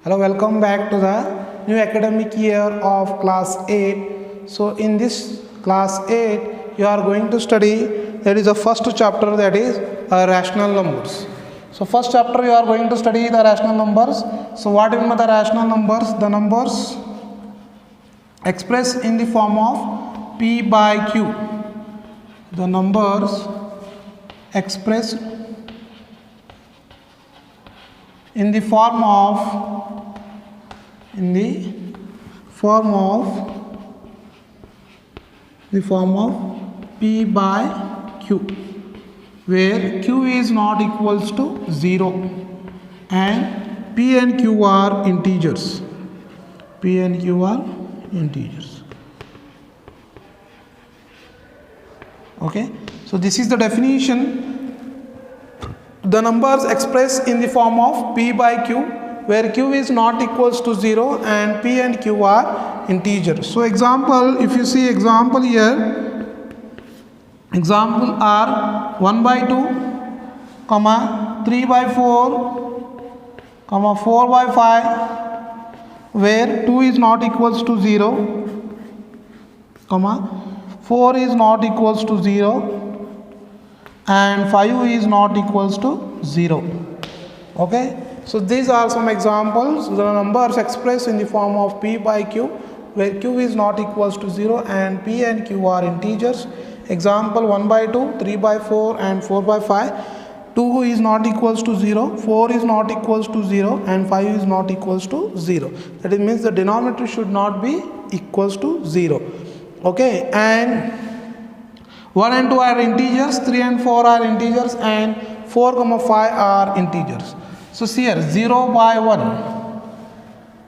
Hello, welcome back to the new academic year of class 8. So in this class 8 you are going to study, that is the first chapter, that is rational numbers. So first chapter you are going to study the rational numbers. So what are the rational numbers? The numbers expressed in the form of P by Q. The numbers expressed in the form of P by Q, where Q is not equals to 0 and P and Q are integers. P and Q are integers. Okay, so this is the definition. The numbers expressed in the form of P by Q, where Q is not equals to 0 and P and Q are integers. So example, if you see example here, example are 1 by 2, 3 by 4, 4 by 5, where 2 is not equals to 0, 4 is not equals to 0, and 5 is not equals to 0. Okay, so these are some examples. The numbers expressed in the form of P by Q, where Q is not equals to 0 and P and Q are integers. Example 1 by 2, 3 by 4 and 4 by 5. 2 is not equals to 0, 4 is not equals to 0 and 5 is not equals to 0. That means the denominator should not be equals to 0. Okay, and 1 and 2 are integers, 3 and 4 are integers, and 4, 5 are integers. So see here, 0 by 1.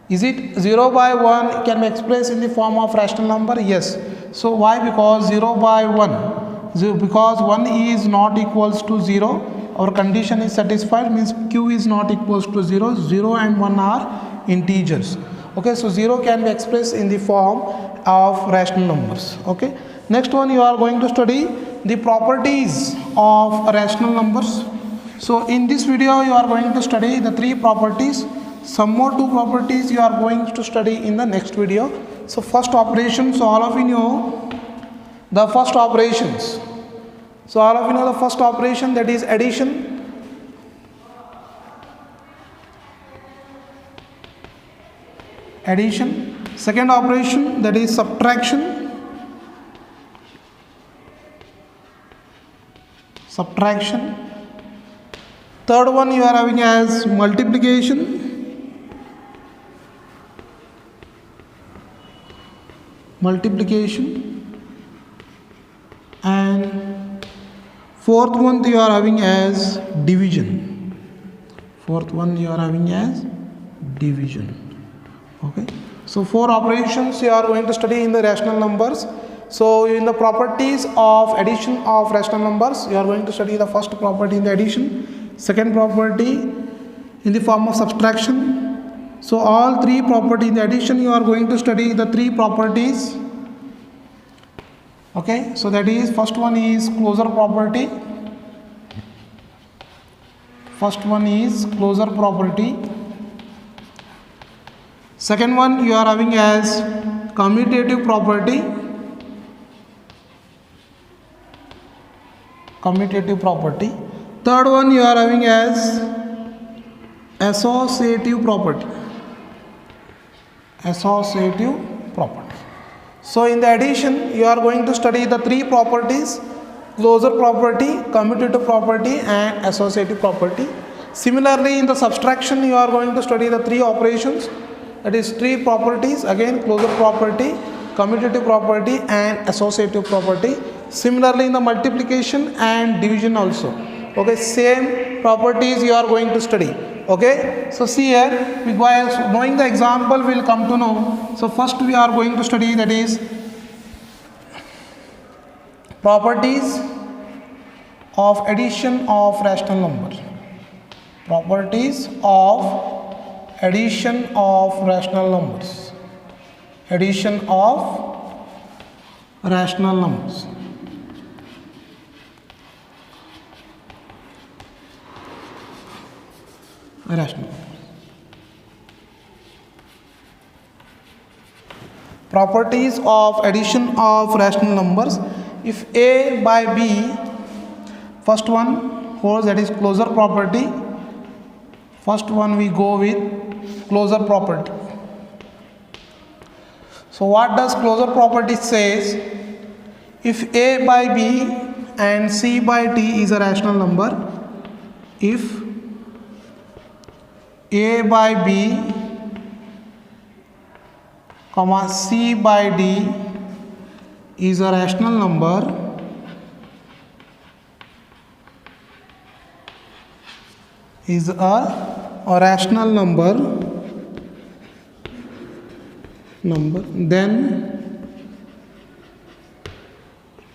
Is it 0 by 1 can be expressed in the form of rational number? Yes. So why? Because 0 by 1. Because 1 is not equals to 0. Our condition is satisfied, means Q is not equals to 0. 0 and 1 are integers. Okay, so 0 can be expressed in the form of rational numbers. Okay. Next one, you are going to study the properties of rational numbers. So in this video you are going to study the 3 properties. Some more 2 properties you are going to study in the next video. So first operation, so all of you know the first operations. So all of you know the first operation, that is addition. Addition. Second operation, that is subtraction. Subtraction. Third one you are having as multiplication. Multiplication. And fourth one you are having as division. Fourth one you are having as division. Okay. So 4 operations you are going to study in the rational numbers. So in the properties of addition of rational numbers, you are going to study the first property in the addition, second property in the form of subtraction. So all 3 properties in the addition you are going to study the 3 properties. Okay, so that is, first one is closure property. First one is closure property. Second one you are having as commutative property. Commutative property. Third one you are having as associative property. Associative property. So in the addition you are going to study the 3 properties: closure property, commutative property and associative property. Similarly in the subtraction you are going to study the 3 operations, that is 3 properties, again closure property, commutative property and associative property. Similarly in the multiplication and division also. Okay, same properties you are going to study. Okay, so see here, by knowing the example we will come to know. So first we are going to study, that is properties of addition of rational numbers. Properties of addition of rational numbers. Addition of rational numbers. rational. properties of addition of rational numbers. If a by b, first one holds, that is closure property. First one we go with closure property. So what does closure property says? If a by b and c by d is a rational number, if a by b comma c by d is a rational number, is a rational number, then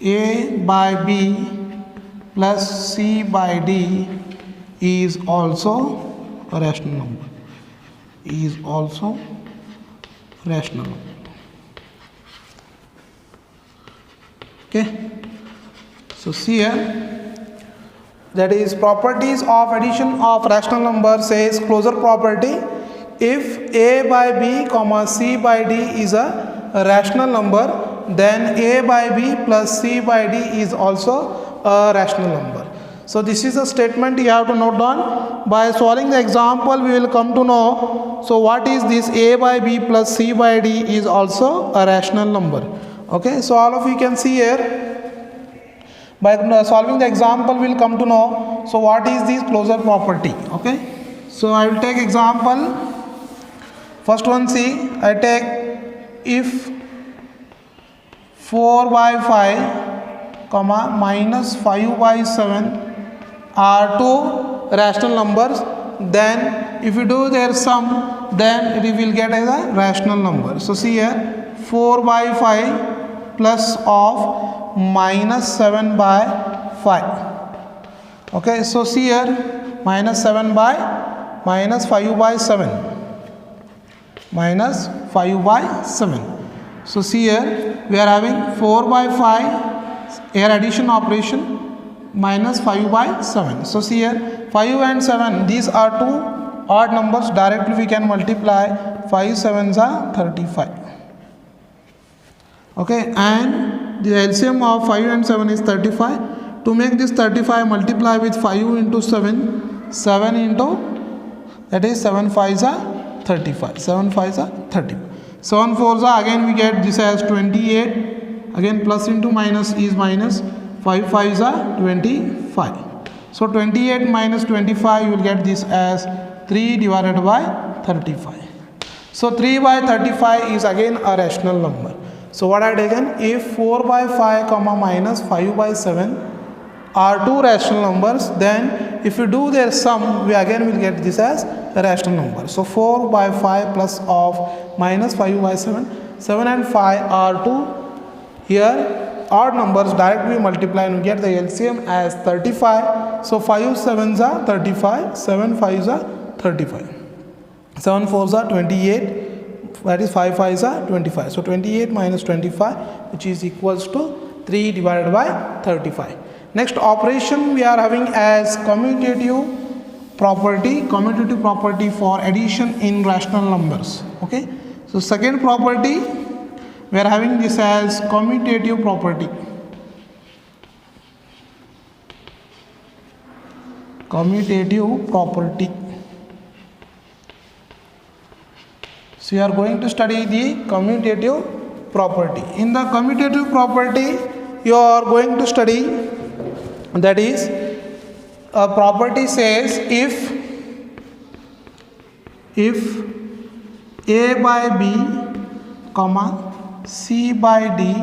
a by b plus c by d is also a rational number, is also rational number. Okay, so see here, that is properties of addition of rational number says closure property. If a by b comma c by d is a rational number, then a by b plus c by d is also a rational number. So this is a statement you have to note down. By solving the example we will come to know, so what is this a by b plus c by d is also a rational number. Okay, so all of you can see here, by solving the example we will come to know, so what is this closure property. Okay, so I will take example. First one, see, I take if 4 by 5 comma minus 5 by 7 are two rational numbers, then if you do their sum, then it will get as a rational number. So see here, 4 by 5 plus of minus 7 by 5. Okay, so see here, minus 7 by minus 5 by 7, minus 5 by 7. So see here, we are having 4 by 5 here addition operation minus 5 by 7. So see here, 5 and 7, these are two odd numbers, directly we can multiply. 5 7s are 35. Okay, and the LCM of 5 and 7 is 35. To make this 35, multiply with 5 into 7, 7 into, that is 7 5s are 35, 7 5s are 35. 7 4s are, again we get this as 28, again plus into minus is minus, 5 5s are 25. So 28 minus 25, you will get this as 3 divided by 35. So 3 by 35 is again a rational number. So what I taken, if 4 by 5 comma minus 5 by 7 are two rational numbers, then if you do their sum, we again will get this as a rational number. So 4 by 5 plus of minus 5 by 7, 7 and 5 are two here odd numbers, directly multiply and we get the LCM as 35. So 5 7s are 35, 7 5s are 35, 7 4s are 28, that is 5 5s are 25. So 28 minus 25, which is equals to 3 divided by 35. Next operation we are having as commutative property for addition in rational numbers. Okay, so second property we are having this as commutative property. So you are going to study the commutative property. In the commutative property you are going to study, that is, a property says if a by b comma c by d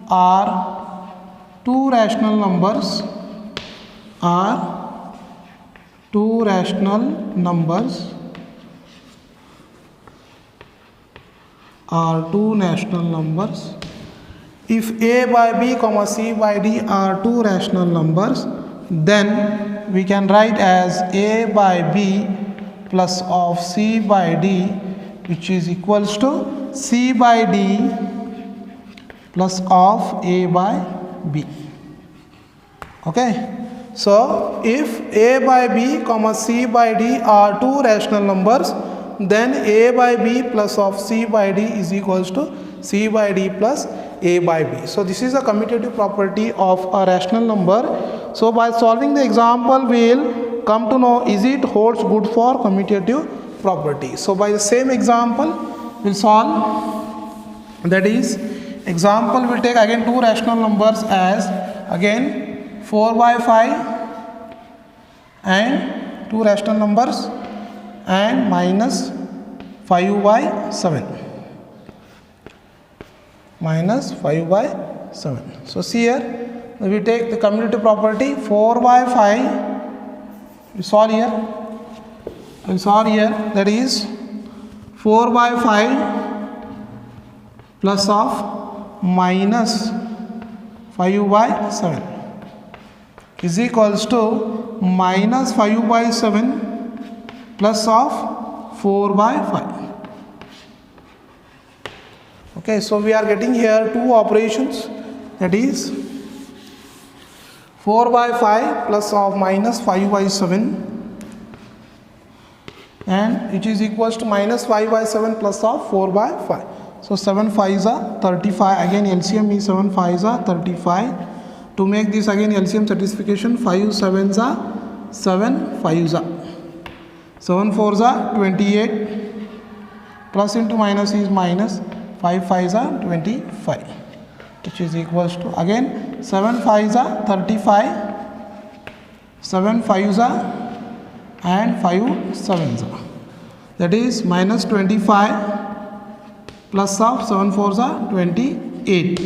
are two rational numbers, if a by b comma c by d are two rational numbers, then we can write as a by b plus of c by d, which is equals to c by d plus of a by b. Okay, so if a by b comma c by d are two rational numbers, then a by b plus of c by d is equals to C by D plus A by B. So this is a commutative property of a rational number. So by solving the example, we will come to know is it holds good for commutative property. So by the same example, we'll solve. That is, example will take again two rational numbers as again 4 by 5 and two rational numbers and minus 5 by 7. Minus 5 by 7. So see here, we take the commutative property 4 by 5. We solve here. We solve here. That is 4 by 5 plus of minus 5 by 7 is equals to minus 5 by 7 plus of 4 by 5. Okay, so we are getting here two operations, that is 4 by 5 plus of minus 5 by 7 and which is equals to minus 5 by 7 plus of 4 by 5. So 7 5s are 35. Again LCM is 7 5s are 35. To make this again LCM satisfaction, 5 7s are 7 5s are 7 4s are 28. Plus into minus is minus. 5 5s are 25, which is equals to again 7 5s are 35, 7 5s are and 5 7s are. That is minus 25 plus of 7 4s are 28.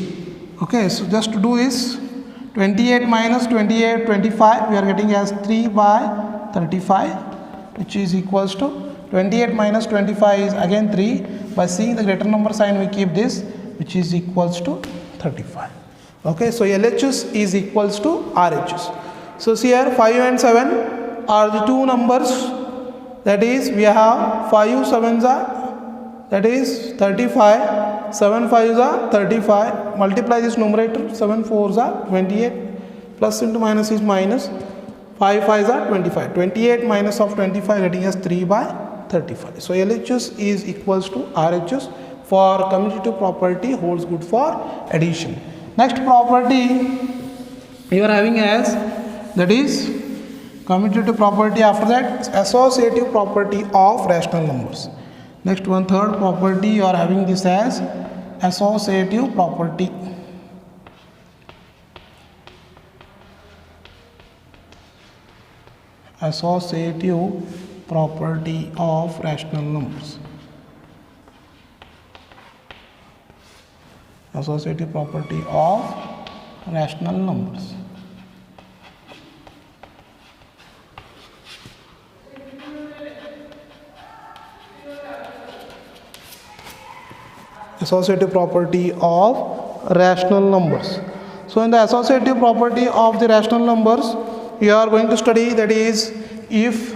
Okay, so just to do is 28 minus 28 25, we are getting as 3 by 35, which is equals to 28 minus 25 is again 3. By seeing the greater number sign, we keep this, which is equals to 35. Okay, so LHS is equals to RHS. So see here 5 and 7 are the two numbers, that is we have 5 7s are, that is 35, 7 5s are 35, multiply this numerator, 7 4s are 28, plus into minus is minus, 5 5s are 25, 28 minus of 25 getting us 3 by 35. So LHS is equals to RHS for commutative property holds good for addition. Next property you are having as, that is commutative property, after that associative property of rational numbers. Next one, third property, you are having this as associative property. Associative property of rational numbers. Associative property of rational numbers. Associative property of rational numbers. So in the associative property of the rational numbers, you are going to study, that is if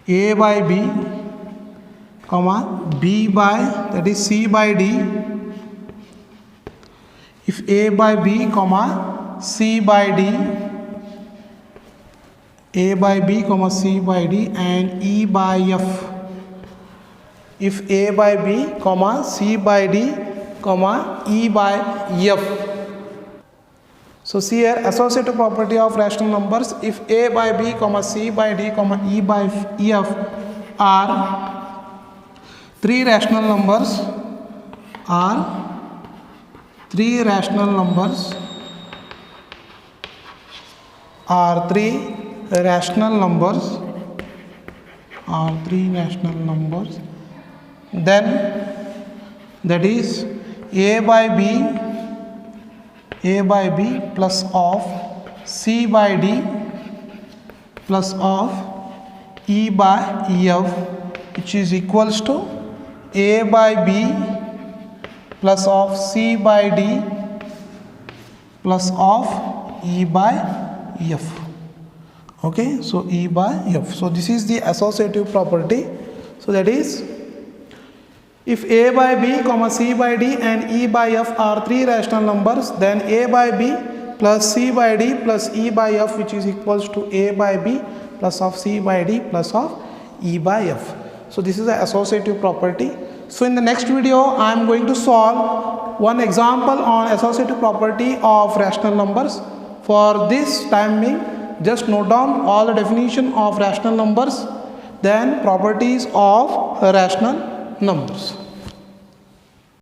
A by B, comma B by, that is C by D, if A by B, comma C by D, A by B, comma C by D and E by F. If A by B, comma C by D, comma E by F. So see here associative property of rational numbers, if A by B, comma C by D, comma E by F are three rational numbers, are three rational numbers, are three rational numbers, are three rational numbers, then that is A by B plus of C by D plus of E by F, which is equals to A by B plus of C by D plus of E by F. Okay, so E by F. So this is the associative property. So that is, if A by B, comma C by D and E by F are three rational numbers, then A by B plus C by D plus E by F, which is equals to A by B plus of C by D plus of E by F. So this is the associative property. So in the next video, I am going to solve one example on associative property of rational numbers. For this time being, just note down all the definition of rational numbers, then properties of rational numbers.